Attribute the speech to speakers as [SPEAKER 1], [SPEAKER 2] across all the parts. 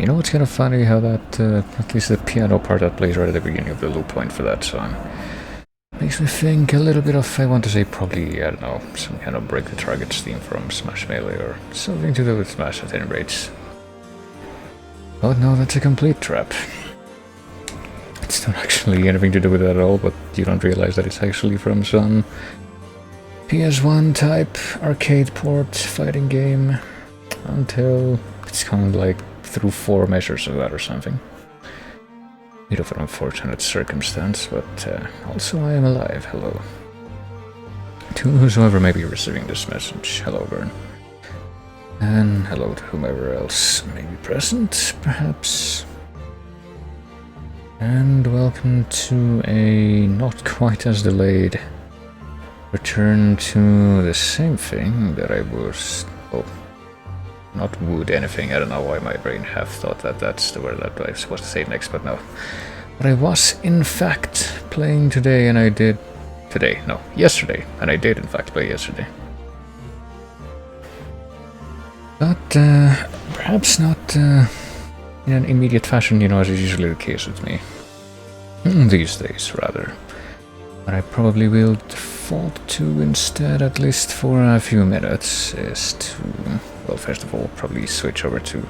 [SPEAKER 1] You know, it's kind of funny how that, at least the piano part that plays right at the beginning of the loop point for that song, makes me think a little bit of, I want to say probably, I don't know, some kind of Break the Targets theme from Smash Melee or something to do with Smash at any rate. Oh no, that's a complete trap. It's not actually anything to do with it at all, but you don't realize that it's actually from some PS1 type arcade port fighting game until it's kind of like through 4 measures of that or something. Bit of an unfortunate circumstance, but also I am alive. Hello. To whosoever may be receiving this message, hello Vern. And hello to whomever else may be present, perhaps. And welcome to a not quite as delayed return to the same thing that I was... oh, not would anything, I don't know why my brain half thought that that's the word that I was supposed to say next, but no. But I was in fact playing today, and I did... today, no, yesterday, and I did in fact play yesterday. But perhaps not in an immediate fashion, you know, as is usually the case with me. These days, rather. What I probably will default to instead, at least for a few minutes, is to, well, first of all, probably switch over to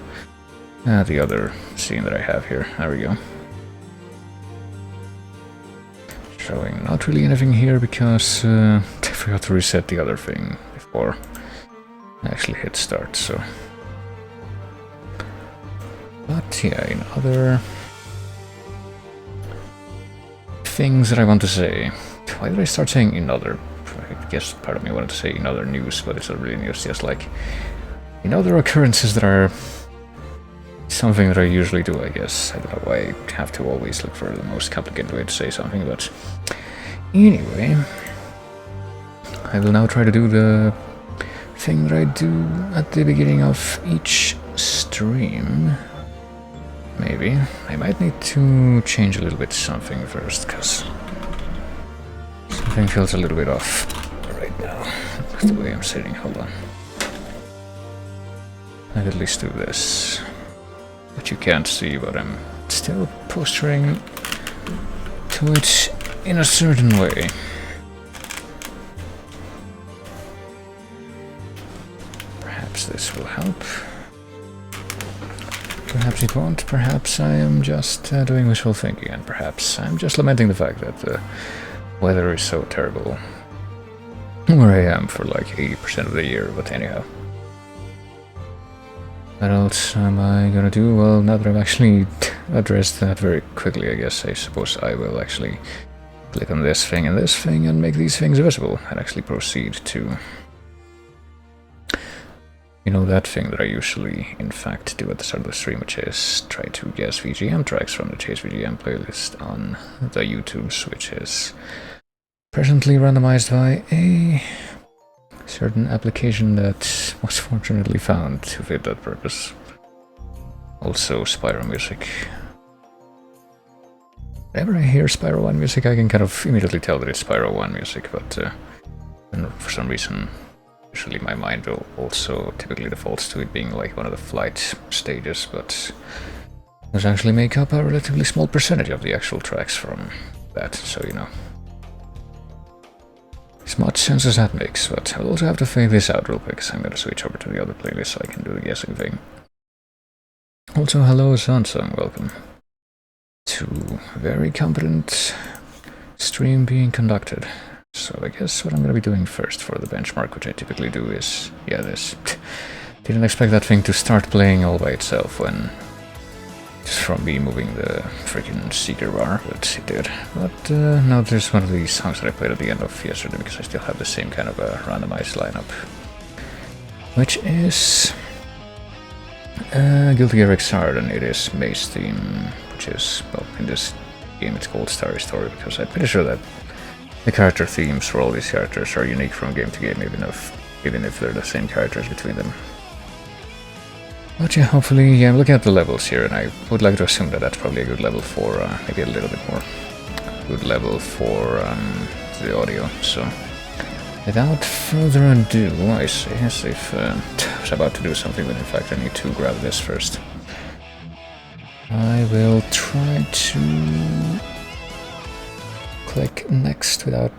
[SPEAKER 1] the other scene that I have here. There we go. Showing not really anything here because I forgot to reset the other thing before I actually hit start, so... But yeah, in other things that I want to say. Why did I start saying in other? I guess part of me wanted to say in other news, but it's not really news, just like in other occurrences that are something that I usually do, I guess. I don't know why I have to always look for the most complicated way to say something, but anyway, I will now try to do the thing that I do at the beginning of each stream. Maybe. I might need to change a little bit something first, because something feels a little bit off right now with the way I'm sitting. Hold on. I could at least do this. But you can't see, but I'm still posturing to it in a certain way. Perhaps this will help. Perhaps it won't, perhaps I am just doing wishful thinking, and perhaps I'm just lamenting the fact that the weather is so terrible where I am for like 80% of the year, but anyhow. What else am I gonna do? Well, now that I've actually addressed that very quickly, I suppose I will actually click on this thing and make these things visible, and actually proceed to... you know, that thing that I usually, in fact, do at the start of the stream, which is try to guess VGM tracks from the Chase VGM playlist on the YouTubes, which is presently randomized by a certain application that was fortunately found to fit that purpose. Also, Spyro music. Whenever I hear Spyro 1 music, I can kind of immediately tell that it's Spyro 1 music, but and for some reason... usually my mind will also typically defaults to it being like one of the flight stages, but those actually make up a relatively small percentage of the actual tracks from that, so you know. As much sense as that makes, but I'll also have to fade this out real quick, because I'm going to switch over to the other playlist so I can do the guessing thing. Also, hello Sansung, welcome to very competent stream being conducted. So I guess what I'm going to be doing first for the benchmark, which I typically do, is, yeah, this. Didn't expect that thing to start playing all by itself when... just from me moving the freaking seeker bar, but it did. But now there's one of these songs that I played at the end of yesterday, because I still have the same kind of a randomized lineup. Which is... Guilty Gear Xrd, and it is May's theme, which is, well, in this game it's called Starry Story, because I'm pretty sure that the character themes for all these characters are unique from game to game, even if they're the same characters between them. But yeah, hopefully, yeah, I'm looking at the levels here, and I would like to assume that that's probably a good level for, maybe a little bit more good level for the audio, so... Without further ado, I see, as if I was about to do something, but in fact I need to grab this first. I will try to click next without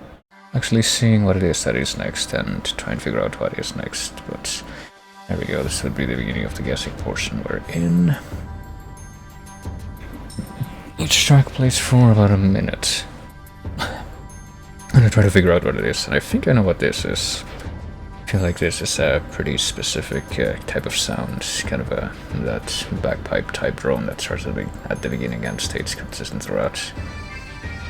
[SPEAKER 1] actually seeing what it is that is next and try and figure out what is next, but there we go, this would be the beginning of the guessing portion we're in. Each track plays for about a minute. I'm gonna try to figure out what it is, and I think I know what this is. I feel like this is a pretty specific type of sound, kind of that bagpipe type drone that starts at the beginning and stays consistent throughout.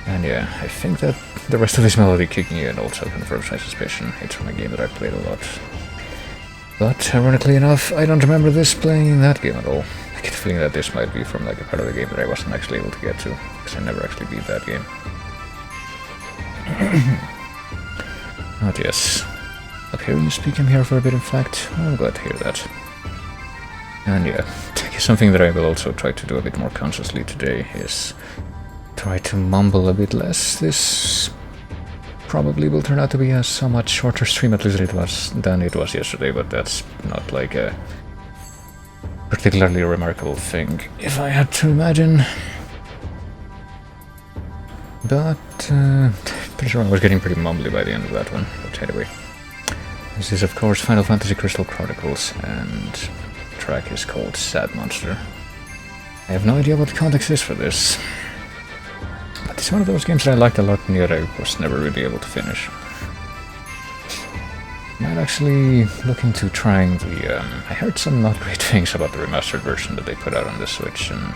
[SPEAKER 1] And yeah, I think that the rest of this melody kicking in also confirms my suspicion. It's from a game that I played a lot. But ironically enough, I don't remember this playing in that game at all. I get the feeling that this might be from like a part of the game that I wasn't actually able to get to, because I never actually beat that game. But yes, up here you speak, I'm here for a bit in fact. I'm glad to hear that. And yeah, something that I will also try to do a bit more consciously today is try to mumble a bit less. This probably will turn out to be a somewhat shorter stream, at least than it was yesterday, but that's not like a particularly remarkable thing, if I had to imagine. But pretty sure I was getting pretty mumbly by the end of that one. But anyway, this is of course Final Fantasy Crystal Chronicles, and the track is called Sad Monster. I have no idea what the context is for this. But it's one of those games that I liked a lot and yet I was never really able to finish. Might actually look into trying the... I heard some not great things about the remastered version that they put out on the Switch and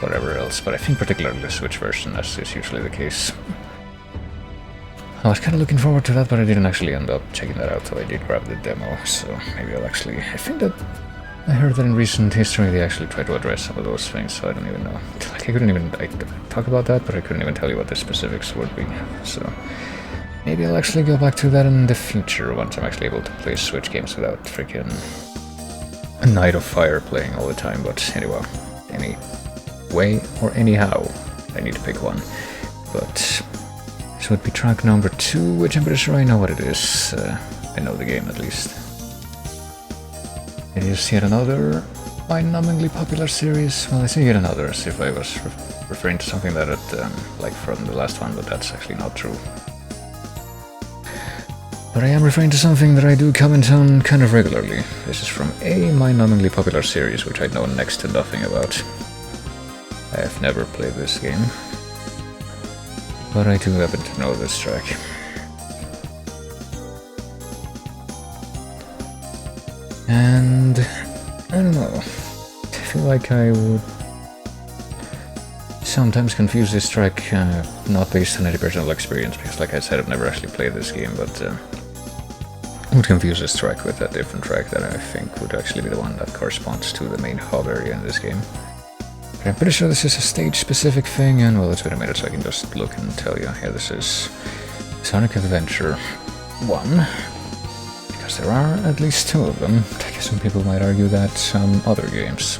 [SPEAKER 1] whatever else, but I think particularly the Switch version, as is usually the case. I was kind of looking forward to that, but I didn't actually end up checking that out, so I did grab the demo, so maybe I'll actually... I think that I heard that in recent history they actually tried to address some of those things, so I don't even know. Like, I couldn't even talk about that, but I couldn't even tell you what the specifics would be. So maybe I'll actually go back to that in the future once I'm actually able to play Switch games without freaking a Night of Fire playing all the time. But anyway, or anyhow, I need to pick one. But this would be track number 2, which I'm pretty sure I know what it is. I know the game at least. It is yet another mind-numbingly popular series. Well, I say yet another as if I was referring to something that like from the last one, but that's actually not true. But I am referring to something that I do comment on kind of regularly. This is from a mind-numbingly popular series, which I know next to nothing about. I have never played this game, but I do happen to know this track. And I don't know, I feel like I would sometimes confuse this track, not based on any personal experience, because like I said, I've never actually played this game, but I would confuse this track with a different track that I think would actually be the one that corresponds to the main hub area in this game. But I'm pretty sure this is a stage-specific thing, and well, it's been a minute so I can just look and tell you. Yeah, this is Sonic Adventure 1. Because there are at least 2 of them. I guess some people might argue that some other games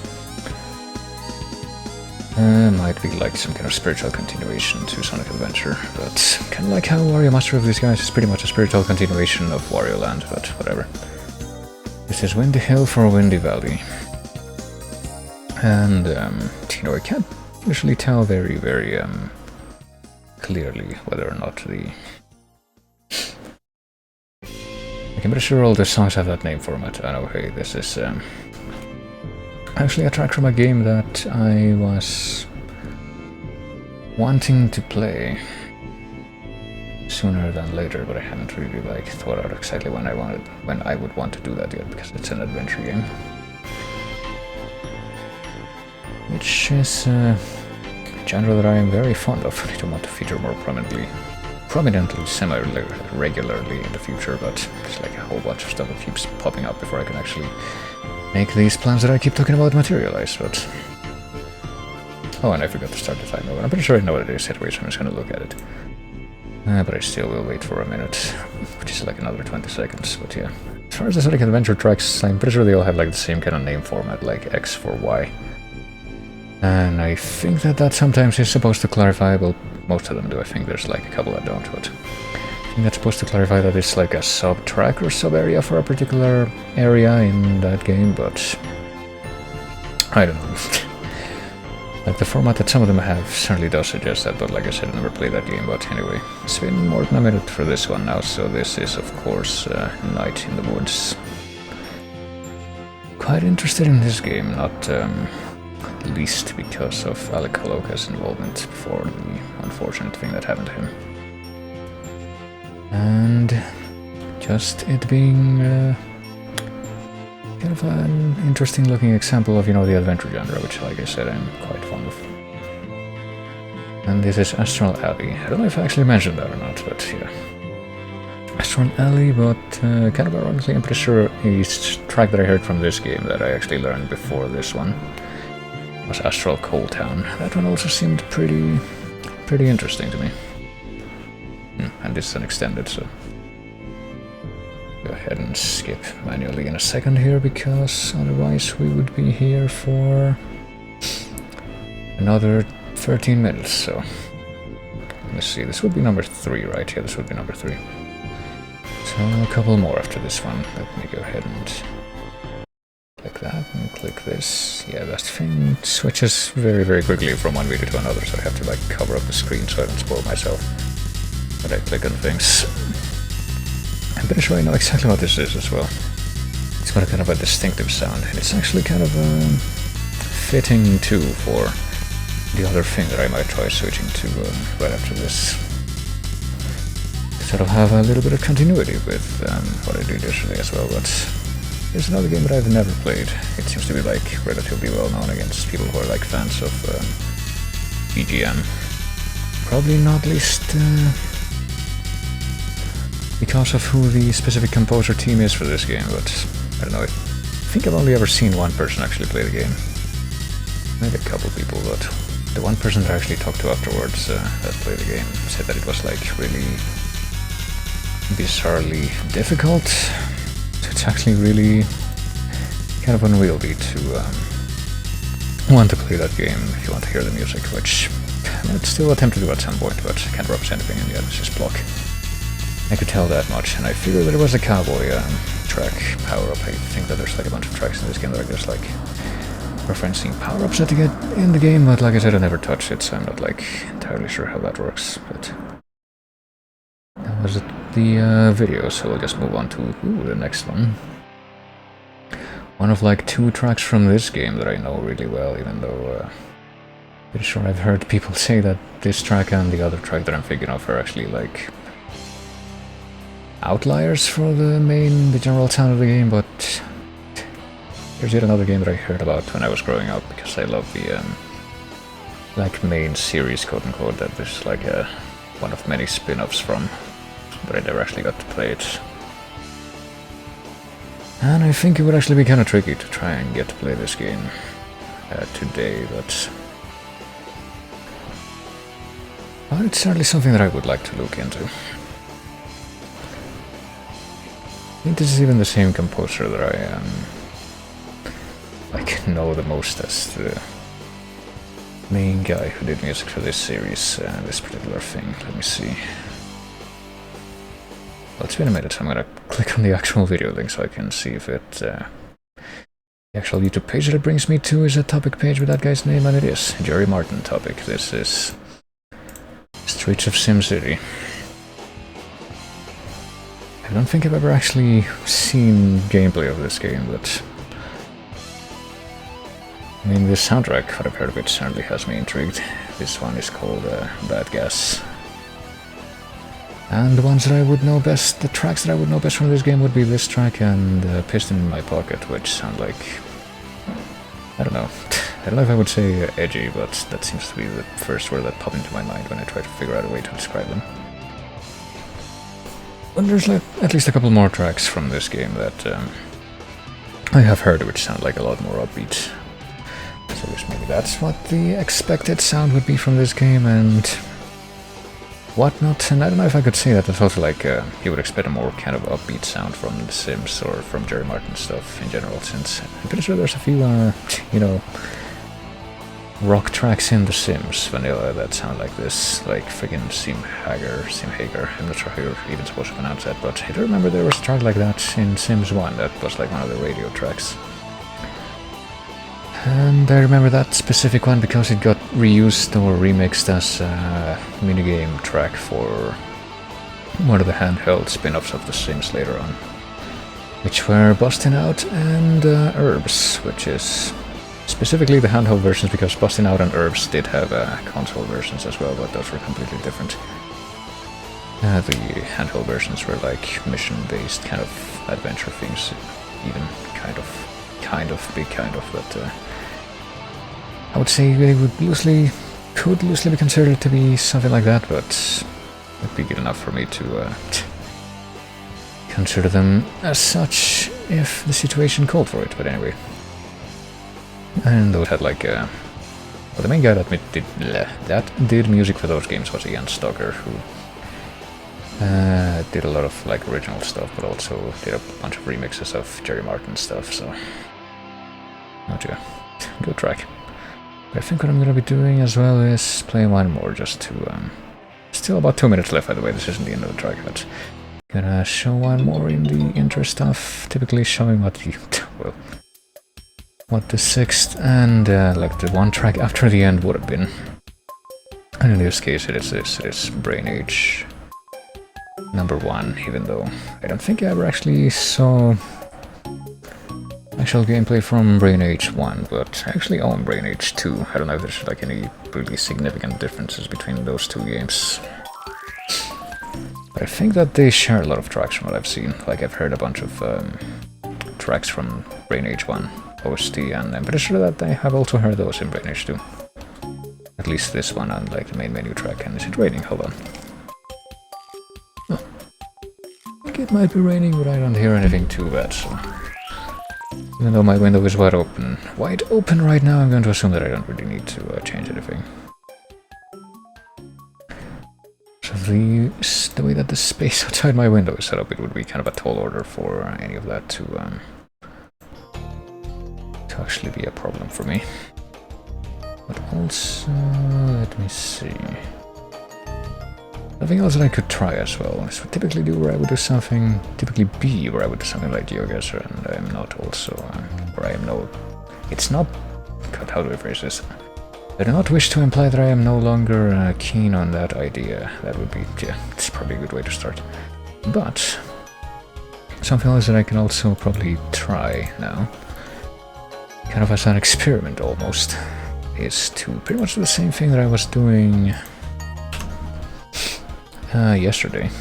[SPEAKER 1] might be like some kind of spiritual continuation to Sonic Adventure, but kind of like how Wario Master of Disguise is pretty much a spiritual continuation of Wario Land, but whatever. This is Windy Hill for Windy Valley. And, you know, I can't usually tell very, very clearly whether or not the... I'm pretty sure all the songs have that name format. I know, hey, this is actually a track from a game that I was wanting to play sooner than later, but I haven't really like thought out exactly when I would want to do that yet, because it's an adventure game, which is a genre that I am very fond of. I don't want to feature more prominently, semi-regularly in the future, but it's like a whole bunch of stuff that keeps popping up before I can actually make these plans that I keep talking about materialize, but... Oh, and I forgot to start the timer, but I'm pretty sure I know what it is anyway, so I'm just gonna look at it. But I still will wait for a minute, which is like another 20 seconds, but yeah. As far as the Sonic Adventure tracks, I'm pretty sure they all have like the same kind of name format, like X for Y. And I think that sometimes is supposed to clarify, well, most of them do. I think there's like a couple that don't, but I think that's supposed to clarify that it's like a sub-track or sub-area for a particular area in that game, but I don't know. Like, the format that some of them have certainly does suggest that, but like I said, I never played that game. But anyway, it's been more than a minute for this one now, so this is, of course, Night in the Woods. Quite interested in this game, not least because of Alec Kaloka's involvement before the unfortunate thing that happened to him. And just it being kind of an interesting looking example of, the adventure genre, which, like I said, I'm quite fond of. And this is Astral Alley. I don't know if I actually mentioned that or not, but yeah. Astral Alley, but kind of ironically, I'm pretty sure a track that I heard from this game that I actually learned before this one was Astral Coal Town. That one also seemed pretty interesting to me. And this is an extended, so go ahead and skip manually in a second here, because otherwise we would be here for another 13 minutes, so let's see, this would be number 3, right? Yeah, this would be number 3. So a couple more after this one. Let me go ahead and click that and click this. Yeah, that thing switches very quickly from one video to another, so I have to like cover up the screen so I don't spoil myself when I click on things. I'm pretty sure I know exactly what this is as well. It's got a kind of a distinctive sound, and it's actually kind of fitting too for the other thing that I might try switching to right after this. Sort of have a little bit of continuity with what I did yesterday as well, but there's another game that I've never played. It seems to be like relatively well known against people who are like fans of BGM. Probably not least because of who the specific composer team is for this game, but I don't know, I think I've only ever seen one person actually play the game. Maybe a couple people, but the one person that I actually talked to afterwards that played the game said that it was like really bizarrely difficult. So it's actually really kind of unwieldy to want to play that game if you want to hear the music, which I might still attempt to do at some point, but I can't represent anything in the end, it's just block. I could tell that much, and I figured that it was a cowboy track power-up. I think that there's like a bunch of tracks in this game that are just like referencing power-ups that you get in the game, but like I said, I never touched it, so I'm not like entirely sure how that works, but that was the video, so we'll just move on to the next one. One of like 2 tracks from this game that I know really well, even though pretty sure I've heard people say that this track and the other track that I'm thinking of are actually like outliers for the general sound of the game, but here's yet another game that I heard about when I was growing up, because I love the like main series, quote unquote, that this is like one of many spin-offs from, but I never actually got to play it. And I think it would actually be kind of tricky to try and get to play this game today, but it's certainly something that I would like to look into. I think this is even the same composer that I like know the most as the main guy who did music for this series, this particular thing. Let me see. Well, it's been a minute, so I'm gonna click on the actual video link so I can see if it the actual YouTube page that it brings me to is a topic page with that guy's name, and it is Jerry Martin topic. This is Streets of SimCity. I don't think I've ever actually seen gameplay of this game, but I mean, this soundtrack, what I've heard of it, certainly has me intrigued. This one is called Bad Gas. And the ones that I would know best, the tracks that I would know best from this game would be this track and Piston in My Pocket, which sound like, I don't know. I don't know if I would say edgy, but that seems to be the first word that popped into my mind when I try to figure out a way to describe them. But there's like at least a couple more tracks from this game that I have heard which sound like a lot more upbeat. So I guess maybe that's what the expected sound would be from this game and whatnot. And I don't know if I could say that it's also like you would expect a more kind of upbeat sound from The Sims or from Jerry Martin stuff in general, since I'm pretty sure there's a few, you know, rock tracks in The Sims vanilla that sound like this, like friggin' Sim Hager. I'm not sure how you're even supposed to pronounce that, but I do remember there was a track like that in Sims 1 that was like one of the radio tracks. And I remember that specific one because it got reused or remixed as a minigame track for one of the handheld spin-offs of The Sims later on, which were Bustin' Out and Herbs, which is specifically the handheld versions because Bustin' Out and Herbs did have console versions as well, but those were completely different. The handheld versions were like mission-based kind of adventure things, even kind of, but I would say they could loosely be considered to be something like that, but it'd be good enough for me to consider them as such if the situation called for it, but anyway. And those had like, well, the main guy that did music for those games was Ian Stoker, who did a lot of like original stuff, but also did a bunch of remixes of Jerry Martin stuff, so oh dear, good track. But I think what I'm gonna be doing as well is play one more just to, still about 2 minutes left by the way, this isn't the end of the track, but gonna show one more in the intro stuff, typically showing what the, well, what the sixth and like the one track after the end would have been. And in this case it is this, it is Brain Age #1, even though I don't think I ever actually saw actual gameplay from Brain Age 1, but I actually own Brain Age 2. I don't know if there's like any really significant differences between those two games. But I think that they share a lot of tracks from what I've seen. Like I've heard a bunch of tracks from Brain Age 1 OST, and I'm pretty sure that I have also heard those in Brain Age 2. At least this one on like the main menu track. And is it raining? Hold on. Oh. I think it might be raining, but I don't hear anything too bad, so... Even though my window is wide open right now, I'm going to assume that I don't really need to change anything. So the way that the space outside my window is set up, it would be kind of a tall order for any of that to actually be a problem for me. But also, let me see. Something else that I could try as well. This would typically do where I would do something, typically be where I would do something like GeoGuessr, and I am not also, where I am no, it's not, God, how do I phrase this? I do not wish to imply that I am no longer keen on that idea. That would be, yeah, it's probably a good way to start. But, something else that I can also probably try now, kind of as an experiment almost, is to pretty much do the same thing that I was doing yesterday,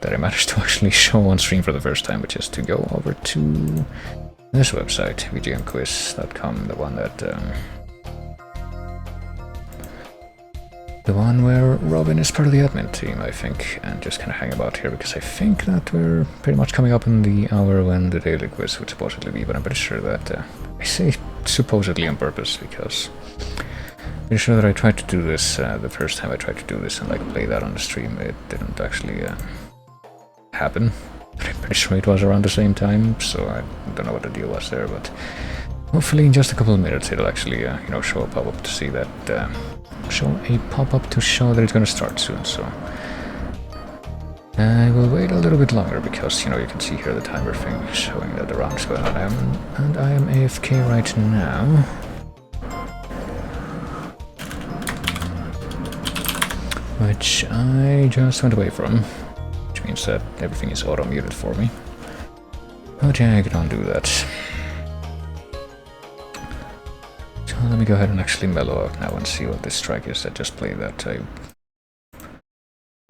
[SPEAKER 1] that I managed to actually show on stream for the first time, which is to go over to this website, vgmquiz.com, the one that, the one where Robin is part of the admin team, I think, and just kind of hang about here, because I think that we're pretty much coming up in the hour when the daily quiz would supposedly be, but I'm pretty sure that, I say supposedly on purpose, because I'm pretty sure that I tried to do this, the first time I tried to do this and like play that on the stream, it didn't actually happen. But I'm pretty sure it was around the same time, so I don't know what the deal was there, but hopefully in just a couple of minutes it'll actually, you know, show a pop-up to see that, show a pop-up to show that it's gonna start soon, so I will wait a little bit longer because, you know, you can see here the timer thing showing that the round is going on, and I am AFK right now. Which I just went away from, which means that everything is auto-muted for me. But yeah, I don't do that. So let me go ahead and actually mellow out now and see what this track is that just played that I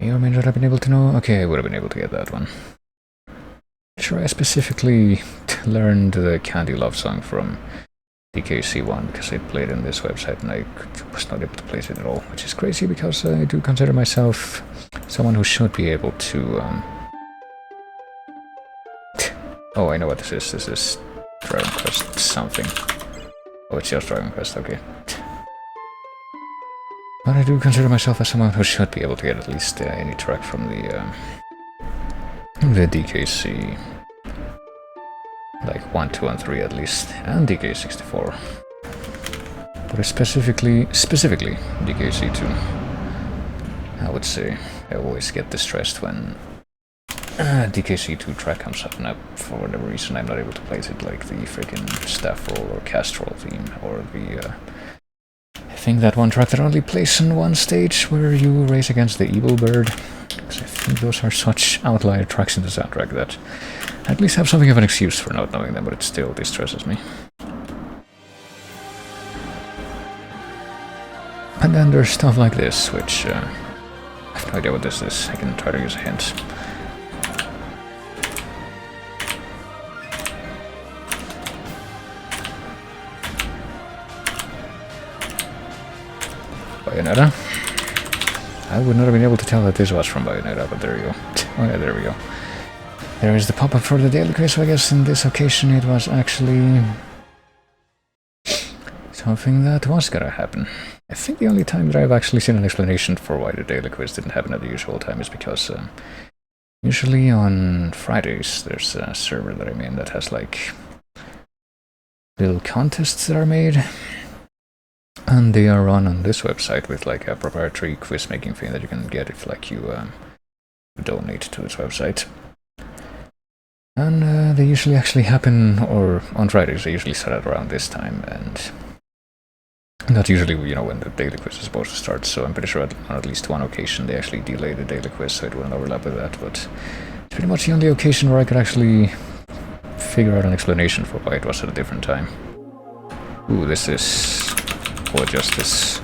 [SPEAKER 1] may or may not have been able to know. Okay, I would have been able to get that one. Sure, I specifically learned the Candy Love song from DKC1 because it played in this website and I was not able to place it at all, which is crazy because I do consider myself someone who should be able to oh, I know what this is. This is Dragon Quest something. Oh, it's just Dragon Quest, okay. But I do consider myself as someone who should be able to get at least any track from the DKC, like 1, 2, and 3 at least, and DK64. But specifically DKC2. I would say I always get distressed when DKC2 track comes up and for whatever reason I'm not able to place it, like the freaking staff roll or cast roll theme, or the I think that one track that only plays in one stage where you race against the evil bird. Because I think those are such outlier tracks in the soundtrack that I at least have something of an excuse for not knowing them, but it still distresses me. And then there's stuff like this, which I have no idea what this is. I can try to use a hint. Bayonetta. I would not have been able to tell that this was from Bayonetta, but there you go. Oh yeah, there we go. There is the pop-up for the daily quiz, so I guess in this occasion it was actually something that was gonna happen. I think the only time that I've actually seen an explanation for why the daily quiz didn't happen at the usual time is because usually on Fridays there's a server that I'm in that has like little contests that are made. And they are run on this website with like a proprietary quiz making thing that you can get if like you donate to its website. And they usually actually happen, or on Fridays they usually start at around this time, and that's usually, you know, when the daily quiz is supposed to start. So I'm pretty sure on at least one occasion they actually delayed the daily quiz so it wouldn't overlap with that, but it's pretty much the only occasion where I could actually figure out an explanation for why it was at a different time. Ooh, this is Poor Justice.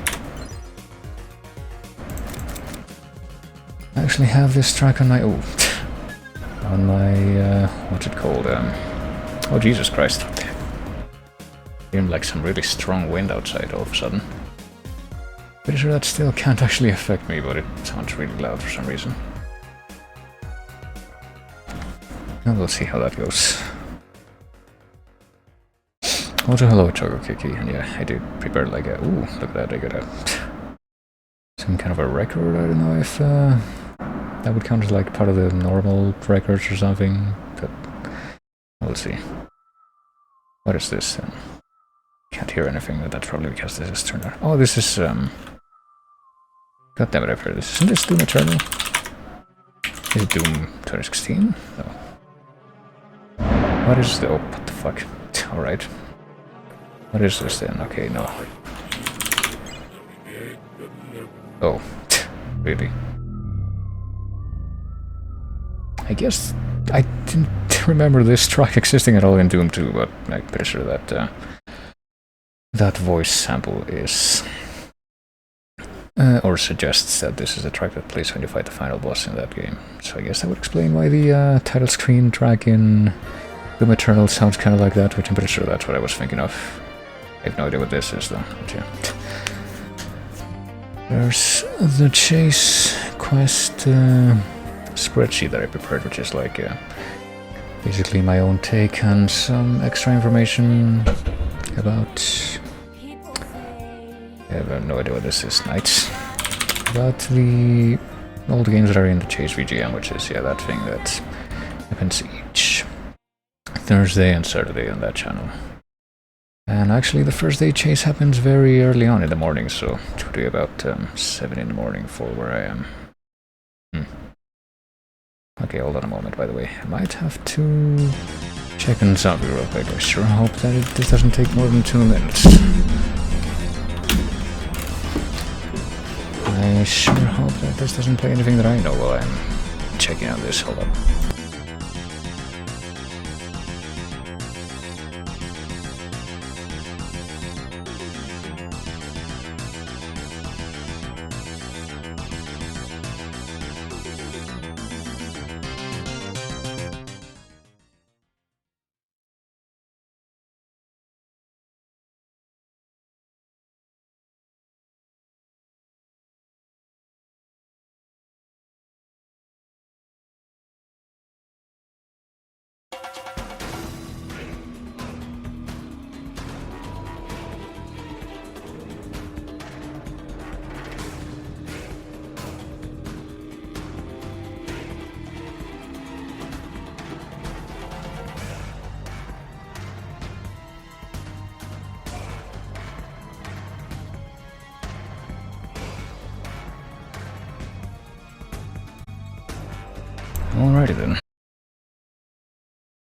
[SPEAKER 1] I actually have this track on my what's it called? Oh Jesus Christ! Hearing like some really strong wind outside all of a sudden. Pretty sure that still can't actually affect me, but it sounds really loud for some reason. And we'll see how that goes. Also, hello, Choco Kiki, and yeah, I did prepare like a... Ooh, look at that, I got some kind of a record. I don't know if that would count as like part of the normal records or something, but we'll see. What is this then? Can't hear anything, but that's probably because this is turned on. Oh, this is God damn it, I've heard this. Isn't this Doom Eternal? Is it Doom 2016? No. What is the... Oh, what the fuck? Alright. What is this then? Okay, no. Oh, really? I guess I didn't remember this track existing at all in Doom 2, but I'm pretty sure that that voice sample is... or suggests that this is the track that plays when you fight the final boss in that game. So I guess that would explain why the title screen track in Doom Eternal sounds kind of like that, which I'm pretty sure that's what I was thinking of. I have no idea what this is though, but yeah. There's the chase quest spreadsheet that I prepared, which is like basically my own take on some extra information about... I have no idea what this is, Knights. About the old games that are in the Chase VGM, which is, yeah, that thing that happens each Thursday and Saturday on that channel. And actually the first day chase happens very early on in the morning, so it would be about 7 in the morning for where I am. Okay, hold on a moment, by the way. I might have to check on something real quick. I sure hope that this doesn't take more than 2 minutes. I sure hope that this doesn't play anything that I know while I'm checking out this. Hold up. Alrighty then.